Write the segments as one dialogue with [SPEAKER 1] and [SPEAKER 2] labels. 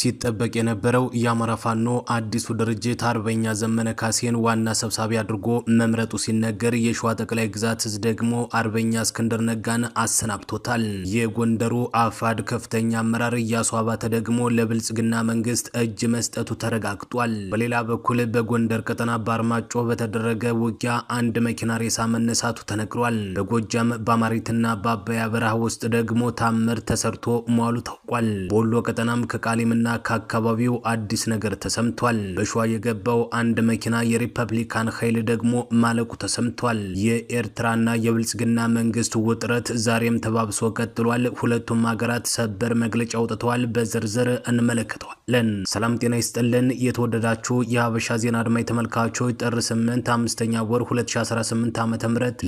[SPEAKER 1] ሲጠበቅ የነበረው የአማራ ፋኖ አዲሱ ድርጅት አርበኛ ዘመነ ካሴን ዋና ሰብሳቢ አድርጎ መምረጡ ሲነገር የሸዋ ጠቅላይ ግዛት እዝ ደግሞ አርበኛ እስክንድር ነጋን አሰናብቶታል። የጎንደሩ አፋድ ከፍተኛ አመራር ኢያሱ አባተ ደግሞ ለብልጽግና መንግስት እጅ መስጠቱ ተረጋግጧል። በሌላ በኩል በጎንደር ቀጠና በአርማጮ በተደረገ ውጊያ አንድ መኪና ሬሳ መነሳቱ ተነግሯል። በጎጃም በአማሪትና በአባያ በረሃ ውስጥ ደግሞ ታምር ተሰርቶ መዋሉ ታውቋል። በወሎ ቀጠናም ከቃሊምና ከአካባቢው አዲስ ነገር ተሰምቷል። በሸዋ የገባው አንድ መኪና የሪፐብሊካን ኃይል ደግሞ ማለቁ ተሰምቷል። የኤርትራና የብልጽግና መንግስት ውጥረት ዛሬም ተባብሶ ቀጥሏል። ሁለቱም ሀገራት ሰበር መግለጫ አውጥተዋል። በዝርዝር እንመለከተዋለን። ሰላም ጤና ይስጥልን። የተወደዳችሁ የሀበሻ ዜና አድማጭ ተመልካቾች ጥር 8 5ኛ ወር 2018 ዓ.ም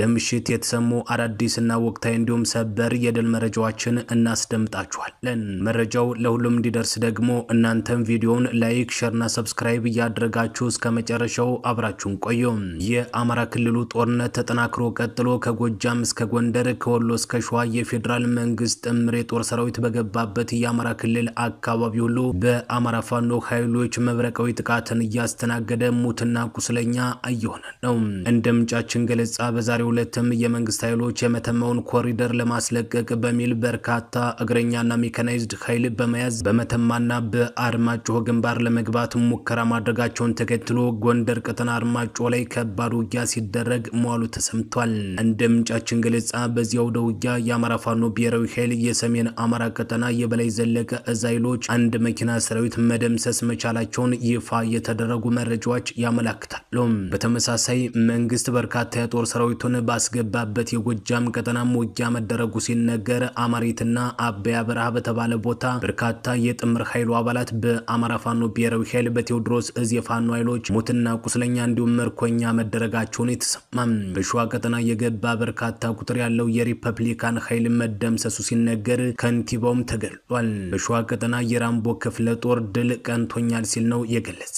[SPEAKER 1] ለምሽት የተሰሙ አዳዲስና ወቅታዊ እንዲሁም ሰበር የድል መረጃዎችን እናስደምጣችኋለን። መረጃው ለሁሉም እንዲደርስ ደግሞ እናንተም ቪዲዮውን ላይክ፣ ሼርና ሰብስክራይብ እያደረጋችሁ እስከ መጨረሻው አብራችሁን ቆዩ። የአማራ ክልሉ ጦርነት ተጠናክሮ ቀጥሎ ከጎጃም እስከ ጎንደር ከወሎ እስከ ሸዋ የፌዴራል መንግስት ጥምር የጦር ሰራዊት በገባበት የአማራ ክልል አካባቢ ሁሉ በአማራ ፋኖ ኃይሎች መብረቃዊ ጥቃትን እያስተናገደ ሙትና ቁስለኛ እየሆነ ነው። እንደ ምንጫችን ገለጻ በዛሬው ዕለትም የመንግስት ኃይሎች የመተማውን ኮሪደር ለማስለቀቅ በሚል በርካታ እግረኛና ሜካናይዝድ ኃይል በመያዝ በመተማና በአርማጮ ግንባር ለመግባት ሙከራ ማድረጋቸውን ተከትሎ ጎንደር ቀጠና አርማጮ ላይ ከባድ ውጊያ ሲደረግ መዋሉ ተሰምቷል። እንደ ምንጫችን ገለጻ በዚያው ውጊያ የአማራ ፋኖ ብሔራዊ ኃይል የሰሜን አማራ ቀጠና የበላይ ዘለቀ እዝ ኃይሎች አንድ መኪና ሰራዊት መደምሰስ መቻላቸውን ይፋ የተደረጉ መረጃዎች ያመላክታሉ። በተመሳሳይ መንግስት በርካታ የጦር ሰራዊቱን ባስገባበት የጎጃም ቀጠናም ውጊያ መደረጉ ሲነገር አማሪትና አባያ በረሃ በተባለ ቦታ በርካታ የጥምር ኃይሉ አባላት በአማራ ፋኖ ብሔራዊ ኃይል በቴዎድሮስ እዝ የፋኖ ኃይሎች ሙትና ቁስለኛ እንዲሁም ምርኮኛ መደረጋቸውን የተሰማም። በሸዋ ቀጠና የገባ በርካታ ቁጥር ያለው የሪፐብሊካን ኃይል መደምሰሱ ሲነገር ከንቲባውም ተገልጿል። በሸዋ ቀጠና የራምቦ ክፍለ ጦር ድል ቀንቶኛል ሲል ነው የገለጸ።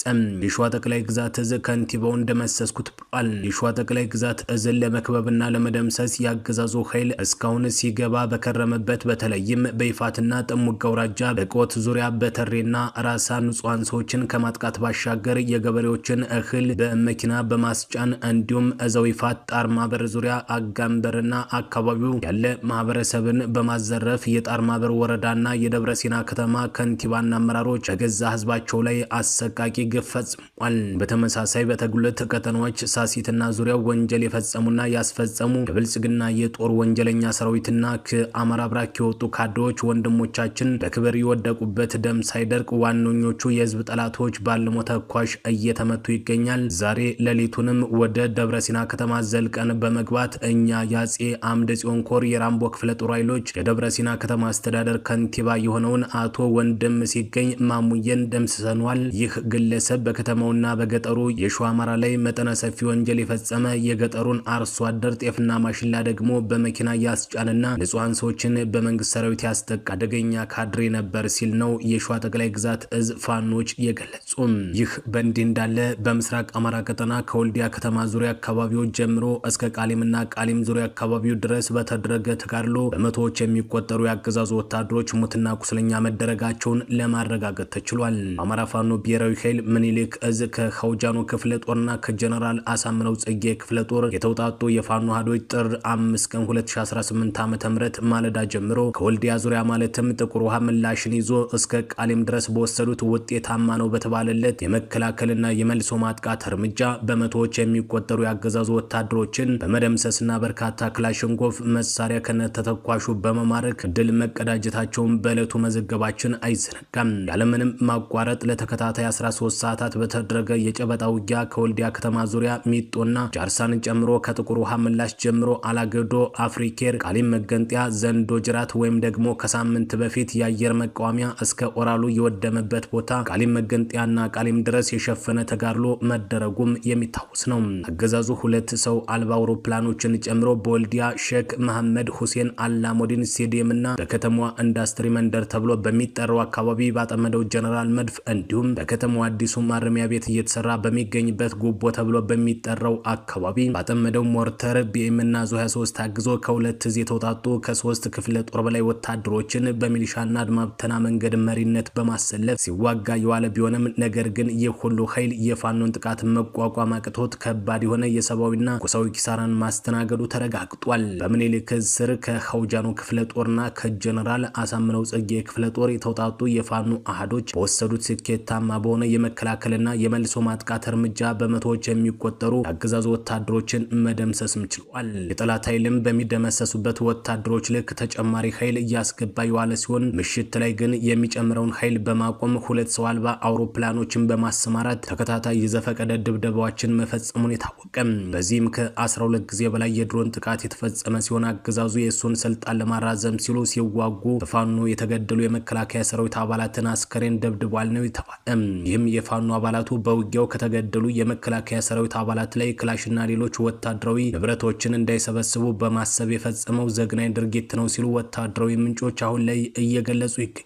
[SPEAKER 1] የሸዋ ጠቅላይ ግዛት እዝ ከንቲባው እንደመሰስኩት ብሏል። የሸዋ ጠቅላይ ግዛት እዝን ለመክበብና ለመደምሰስ ያገዛዙ ኃይል እስካሁን ሲገባ በከረመበት በተለይም በይፋትና ጥሙጋ አውራጃ በቆት ዙሪያ በተሬና ራሳ ንጹሃን ሰዎችን ከማጥቃት ባሻገር የገበሬዎችን እህል በመኪና በማስጫን እንዲሁም እዛው ይፋት ጣርማበር ዙሪያ አጋምበርና አካባቢው ያለ ማህበረሰብን በማዘረፍ የጣርማበር ወረዳና የደብረ ሲና ከተማ ከንቲባና አመራሮች በገዛ ህዝባቸው ላይ አሰቃቂ ግፍ ፈጽሟል። በተመሳሳይ በተጉለት ቀጠናዎች ሳሲትና ዙሪያው ወንጀል የፈጸሙና ያስፈጸሙ የብልጽግና የጦር ወንጀለኛ ሰራዊትና ከአማራ ብራክ የወጡ ካድሬዎች ወንድሞቻችን በክብር የወደቁበት ደም ሳይደርቅ ዋነኞቹ የህዝብ ጠላቶች ባልሞ ተኳሽ እየተመቱ ይገኛል። ዛሬ ሌሊቱንም ወደ ደብረ ሲና ከተማ ዘልቀን በመግባት እኛ ያጼ አምደ ጽዮን ኮር የራምቦ ክፍለ ጦር ኃይሎች የደብረ ሲና ከተማ አስተዳደር ከንቲባ የሆነውን አቶ ወንድም ሲገኝ ማሙየን ደምስሰኗል። ይህ ግለሰብ በከተማውና በገጠሩ የሸዋ አማራ ላይ መጠነ ሰፊ ወንጀል የፈጸመ የገጠሩን አርሶ አደር ጤፍና ማሽላ ደግሞ በመኪና ያስጫንና ንጹሃን ሰዎችን በመንግስት ሰራዊት ያስጠቃ አደገኛ ካድሬ ነበር ሲል ነው የሸዋ ጠቅላይ ግዛት እዝ ፋኖች የገለጹ። ይህ በእንዲህ እንዳለ በምስራቅ አማራ ቀጠና ከወልዲያ ከተማ ዙሪያ አካባቢዎች ጀምሮ እስከ ቃሊምና ቃሊም ዙሪያ አካባቢው ድረስ በተደረገ ተጋድሎ በመቶዎች የሚቆጠሩ ያገዛዙ ወታደሮች ሙትና ቁስለኛ መደረጋቸውን ለማረጋገጥ ተችሏል። አማራ ፋኖ ብሔራዊ ኃይል ምኒልክ እዝ ከኸውጃኖ ክፍለ ጦርና ከጀነራል አሳምነው ጽጌ ክፍለ ጦር የተውጣጡ የፋኖ ሀዶች ጥር 5 ቀን 2018 ዓ.ም ማለዳ ጀምሮ ከወልዲያ ዙሪያ ማለትም ጥቁር ውሃ ምላሽን ይዞ እስከ ቃሊም ድረስ በወሰዱት ውጤታማ ነው በተባለለት የመከላከልና የመልሶ ማጥቃት እርምጃ በመቶዎች የሚቆጠሩ ያገዛዙ ወታደሮችን በመደምሰስና በርካታ ክላሽንኮቭ መሳሪያ ከነተተኳሹ በመማረክ ድል መቀዳጀታቸውን በዕለቱ መዘገባችን አይዘነጋም። ያለምንም ማቋረጥ ለተከታታይ 13 ሰዓታት በተደረገ የጨበጣ ውጊያ ከወልዲያ ከተማ ዙሪያ ሚጦና ጃርሳን ጨምሮ ከጥቁር ውሃ ምላሽ ጀምሮ አላገዶ፣ አፍሪኬር፣ ቃሊም መገንጢያ፣ ዘንዶ ጅራት ወይም ደግሞ ከሳምንት በፊት የአየር መቃወሚያ እስከ ኦራሉ የወደመበት ቦታ ቃሊም መገንጢያና ቃሊም ድረስ የሸፈነ ተጋድሎ መደረጉም የሚታወስ ነው። አገዛዙ ሁለት ሰው አልባ አውሮፕላኖችን ጨምሮ በወልዲያ ሼክ መሐመድ ሁሴን አላሙዲን ስቴዲየምና በከተማዋ ኢንዱስትሪ መንደር ተብሎ በሚጠራው አካባቢ ባጠመደው ጀነራል መድፍ እንዲሁም በከተማዋ አዲሱ ማረሚያ ቤት እየተሰራ በሚገኝበት ጉቦ ተብሎ በሚጠራው አካባቢ ባጠመደው ሞርተር ቢኤምና ዙ 23 ታግዞ ከሁለት እዝ የተውጣጡ ከ3 ክፍለ ጦር በላይ ወታደሮችን በሚሊሻና አድማ ብተና መንገድ መሪነት ሰራዊት በማሰለፍ ሲዋጋ የዋለ ቢሆንም ነገር ግን የሁሉ ኃይል የፋኖን ጥቃት መቋቋም አቅቶት ከባድ የሆነ የሰብአዊና ቁሳዊ ኪሳራን ማስተናገዱ ተረጋግጧል። በምኒልክ ስር ከሐውጃኖ ክፍለ ጦርና ከጀነራል አሳምነው ጽጌ ክፍለ ጦር የተውጣጡ የፋኖ አሃዶች በወሰዱት ስኬታማ በሆነ የመከላከልና የመልሶ ማጥቃት እርምጃ በመቶዎች የሚቆጠሩ አገዛዙ ወታደሮችን መደምሰስም ችሏል። የጠላት ኃይልም በሚደመሰሱበት ወታደሮች ልክ ተጨማሪ ኃይል እያስገባ የዋለ ሲሆን ምሽት ላይ ግን የሚጨምረውን ኃይል በማቆም ሁለት ሰው አልባ አውሮፕላኖችን በማሰማራት ተከታታይ የዘፈቀደ ድብደባዎችን መፈጸሙን የታወቀ። በዚህም ከ12 ጊዜ በላይ የድሮን ጥቃት የተፈጸመ ሲሆን አገዛዙ የሱን ስልጣን ለማራዘም ሲሉ ሲዋጉ በፋኖ የተገደሉ የመከላከያ ሰራዊት አባላትን አስከሬን ደብድቧል ነው የተባለ። ይህም የፋኖ አባላቱ በውጊያው ከተገደሉ የመከላከያ ሰራዊት አባላት ላይ ክላሽና ሌሎች ወታደራዊ ንብረቶችን እንዳይሰበስቡ በማሰብ የፈጸመው ዘግናኝ ድርጊት ነው ሲሉ ወታደራዊ ምንጮች አሁን ላይ እየገለጹ ይገኛል።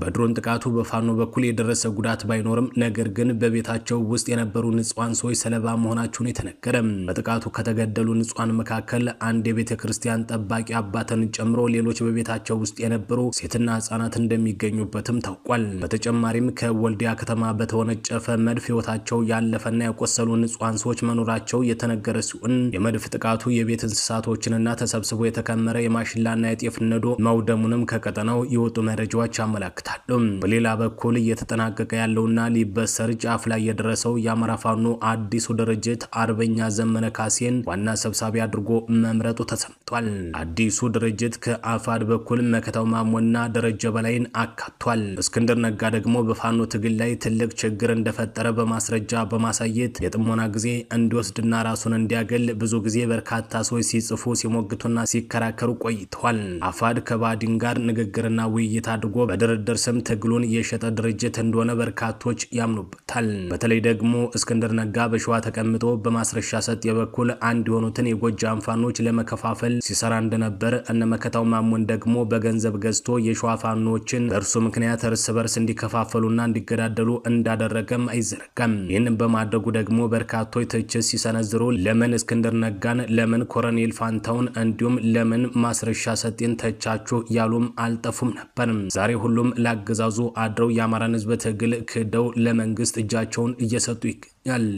[SPEAKER 1] በድሮን ጥቃቱ በፋኖ በኩል የደረሰ ጉዳት ባይኖርም ነገር ግን በቤታቸው ውስጥ የነበሩ ንጹሃን ሰዎች ሰለባ መሆናቸውን የተነገረ። በጥቃቱ ከተገደሉ ንጹሃን መካከል አንድ የቤተ ክርስቲያን ጠባቂ አባትን ጨምሮ ሌሎች በቤታቸው ውስጥ የነበሩ ሴትና ህጻናት እንደሚገኙበትም ታውቋል። በተጨማሪም ከወልዲያ ከተማ በተወነጨፈ መድፍ ህይወታቸው ያለፈና የቆሰሉ ንጹሃን ሰዎች መኖራቸው የተነገረ ሲሆን የመድፍ ጥቃቱ የቤት እንስሳቶችንና ተሰብስቦ የተከመረ የማሽላና የጤፍ ነዶ መውደሙንም ከቀጠናው የወጡ መረጃዎች ያመለክታሉ። በሌላ በኩል እየተጠናቀቀ ያለውና ሊበሰር ጫፍ ላይ የደረሰው የአማራ ፋኖ አዲሱ ድርጅት አርበኛ ዘመነ ካሴን ዋና ሰብሳቢ አድርጎ መምረጡ ተሰምቷል። አዲሱ ድርጅት ከአፋድ በኩል መከታው ማሞና ደረጀ በላይን አካቷል። እስክንድር ነጋ ደግሞ በፋኖ ትግል ላይ ትልቅ ችግር እንደፈጠረ በማስረጃ በማሳየት የጥሞና ጊዜ እንዲወስድና ራሱን እንዲያገል ብዙ ጊዜ በርካታ ሰዎች ሲጽፉ ሲሞግቱና ሲከራከሩ ቆይተዋል። አፋድ ከባዲን ጋር ንግግርና ውይይት አድርጎ በድርድር ስም ትግሉን የሸጠ ድርጅት እንደሆነ በርካቶች ያምኑበታል። በተለይ ደግሞ እስክንድር ነጋ በሸዋ ተቀምጦ በማስረሻ ሰጥ የበኩል አንድ የሆኑትን የጎጃም ፋኖች ለመከፋፈል ሲሰራ እንደነበር እነመከታው ማሞን ደግሞ በገንዘብ ገዝቶ የሸዋ ፋኖችን በእርሱ ምክንያት እርስ በርስ እንዲከፋፈሉና እንዲገዳደሉ እንዳደረገም አይዘነጋም። ይህንን በማድረጉ ደግሞ በርካቶች ትችት ሲሰነዝሩ ለምን እስክንድር ነጋን፣ ለምን ኮሎኔል ፋንታውን እንዲሁም ለምን ማስረሻ ሰጤን ተቻችሁ ያሉም አልጠፉም ነበር። ዛሬ ሁሉም ላገዛዙ አድረው የአማራን ህዝብ ትግል ክደው ለመንግስት እጃቸውን እየሰጡ ይገኛል።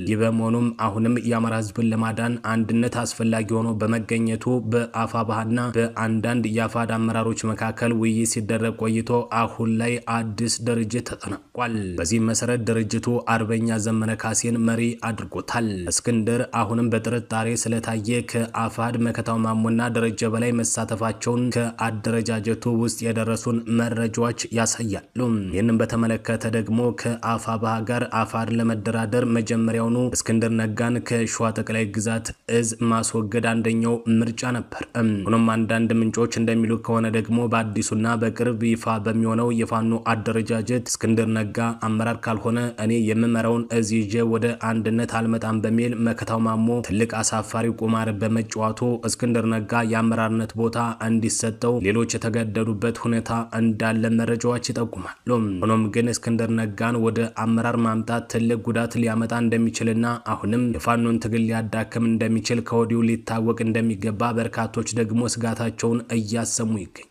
[SPEAKER 1] ይህ በመሆኑም አሁንም የአማራ ህዝብን ለማዳን አንድነት አስፈላጊ ሆኖ በመገኘቱ በአፋባህና በአንዳንድ የአፋድ አመራሮች መካከል ውይይት ሲደረግ ቆይቶ አሁን ላይ አዲስ ድርጅት ተጠናቋል። በዚህም መሰረት ድርጅቱ አርበኛ ዘመነ ካሴን መሪ አድርጎታል። እስክንድር አሁንም በጥርጣሬ ስለታየ ከአፋድ መከታው ማሞና ደረጀ በላይ መሳተፋቸውን ከአደረጃጀቱ ውስጥ የደረሱን መረጃዎች ያሳያሉ። ይህንን በተመለከተ ደግሞ ከአፋባህ ጋር አፋድ ለመደራደር መጀመሪያውኑ እስክንድር ነጋን ከሸዋ ጠቅላይ ግዛት እዝ ማስወገድ አንደኛው ምርጫ ነበር። ሆኖም አንዳንድ ምንጮች እንደሚሉ ከሆነ ደግሞ በአዲሱና በቅርብ ይፋ በሚሆነው የፋኖ አደረጃጀት እስክንድር ነጋ አመራር ካልሆነ እኔ የምመራውን እዝ ይዤ ወደ አንድነት አልመጣም በሚል መከታው ማሞ ትልቅ አሳፋሪ ቁማር በመጫወቱ እስክንድር ነጋ የአመራርነት ቦታ እንዲሰጠው ሌሎች የተገደዱበት ሁኔታ እንዳለ መረጃዎች ይጠቁማሉ። ሆኖም ግን እስክንድር ነጋን ወደ አመራር ማምጣት ትልቅ ጉዳት ሊያመጣ እንደሚችልና አሁንም የፋኖን ትግል ሊያዳክም እንደሚችል ከወዲሁ ሊታወቅ እንደሚገባ በርካቶች ደግሞ ስጋታቸውን እያሰሙ ይገኛል።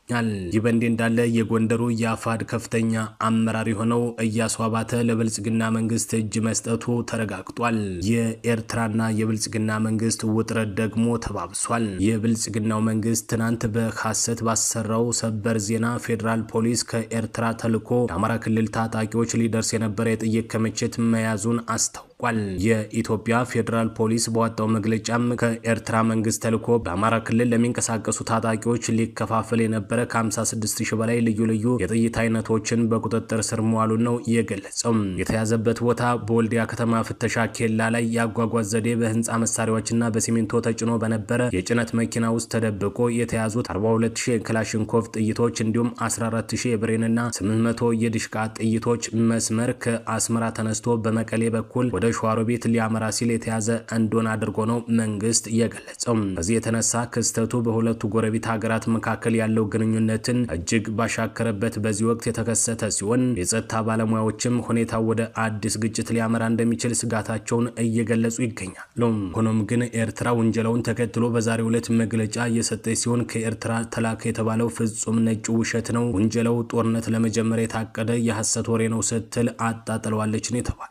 [SPEAKER 1] ይህ በእንዲህ እንዳለ የጎንደሩ የአፋድ ከፍተኛ አመራር የሆነው ኢያሱ አባተ ለብልጽግና መንግስት እጅ መስጠቱ ተረጋግጧል። የኤርትራና የብልጽግና መንግስት ውጥረት ደግሞ ተባብሷል። የብልጽግናው መንግስት ትናንት በሐሰት ባሰራው ሰበር ዜና ፌዴራል ፖሊስ ከኤርትራ ተልኮ የአማራ ክልል ታጣቂዎች ሊደርስ የነበረ የጥይት ክምችት መያዙን አስታውቋል። የኢትዮጵያ ፌዴራል ፖሊስ በወጣው መግለጫም ከኤርትራ መንግስት ተልኮ በአማራ ክልል ለሚንቀሳቀሱ ታጣቂዎች ሊከፋፈል የነበረ ከ56,000 በላይ ልዩ ልዩ የጥይት አይነቶችን በቁጥጥር ስር መዋሉን ነው የገለጸው። የተያዘበት ቦታ በወልዲያ ከተማ ፍተሻ ኬላ ላይ ያጓጓዝ ዘዴ በህንፃ መሳሪያዎችና በሲሚንቶ ተጭኖ በነበረ የጭነት መኪና ውስጥ ተደብቆ የተያዙት 42,000 የክላሽንኮቭ ጥይቶች እንዲሁም 14,000 የብሬንና 800 የድሽቃ ጥይቶች መስመር ከአስመራ ተነስቶ በመቀሌ በኩል ወደ ሸዋሮቢት ሊያመራ ሲል የተያዘ እንደሆነ አድርጎ ነው መንግስት የገለጸው። በዚህ የተነሳ ክስተቱ በሁለቱ ጎረቤት ሀገራት መካከል ያለው ግንኙነትን እጅግ ባሻከረበት በዚህ ወቅት የተከሰተ ሲሆን የጸጥታ ባለሙያዎችም ሁኔታው ወደ አዲስ ግጭት ሊያመራ እንደሚችል ስጋታቸውን እየገለጹ ይገኛሉ። ሆኖም ግን ኤርትራ ውንጀላውን ተከትሎ በዛሬው ዕለት መግለጫ እየሰጠች ሲሆን ከኤርትራ ተላከ የተባለው ፍጹም ነጭ ውሸት ነው፣ ውንጀላው ጦርነት ለመጀመር የታቀደ የሐሰት ወሬ ነው ስትል አጣጥለዋለች ነው የተባለ።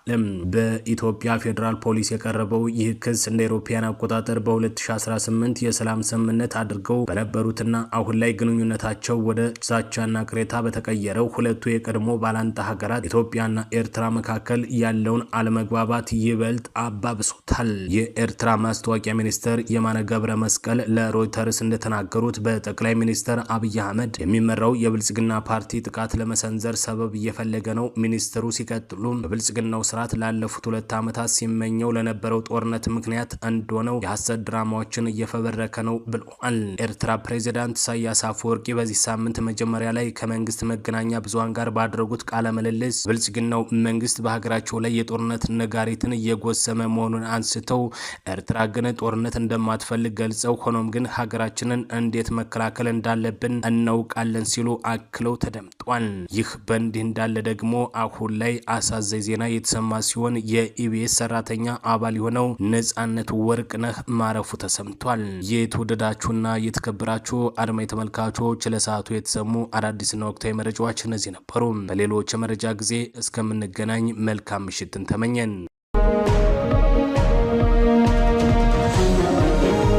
[SPEAKER 1] በኢትዮጵያ ፌዴራል ፖሊስ የቀረበው ይህ ክስ እንደ አውሮፓውያን አቆጣጠር በ2018 የሰላም ስምምነት አድርገው በነበሩትና አሁን ላይ ግንኙነታቸው ወደ ዛቻና ቅሬታ በተቀየረው ሁለቱ የቀድሞ ባላንጣ ሀገራት ኢትዮጵያና ኤርትራ መካከል ያለውን አለመግባባት ይበልጥ አባብሶታል። የኤርትራ ማስታወቂያ ሚኒስትር የማነ ገብረ መስቀል ለሮይተርስ እንደተናገሩት በጠቅላይ ሚኒስትር አብይ አህመድ የሚመራው የብልጽግና ፓርቲ ጥቃት ለመሰንዘር ሰበብ እየፈለገ ነው። ሚኒስትሩ ሲቀጥሉ በብልጽግናው ስርዓት ላለፉት 2 ዓመታት ሲመኘው ለነበረው ጦርነት ምክንያት እንደሆነው የሐሰት ድራማዎችን እየፈበረከ ነው ብለዋል። ኤርትራ ፕሬዝዳንት ኢሳያስ አፈወርቂ በዚህ ሳምንት መጀመሪያ ላይ ከመንግስት መገናኛ ብዙሃን ጋር ባደረጉት ቃለ ምልልስ ብልጽግናው መንግስት በሀገራቸው ላይ የጦርነት ነጋሪትን እየጎሰመ መሆኑን አንስተው ኤርትራ ግን ጦርነት እንደማትፈልግ ገልጸው ሆኖም ግን ሀገራችንን እንዴት መከላከል እንዳለብን እናውቃለን ሲሉ አክለው ተደምጧል። ይህ በእንዲህ እንዳለ ደግሞ አሁን ላይ አሳዛኝ ዜና የተሰማ ሲሆን የኢቢኤስ ሰራተኛ አባል የሆነው ነጻነት ወርቅነህ ማረፉ ተሰምቷል። የተወደዳችሁና የተከበራችሁ አድማጭ ተመልካቾች ለሰዓቱ የተሰሙ አዳዲስና ወቅታዊ መረጃዎች እነዚህ ነበሩ። በሌሎች የመረጃ ጊዜ እስከምንገናኝ መልካም ምሽትን ተመኘን።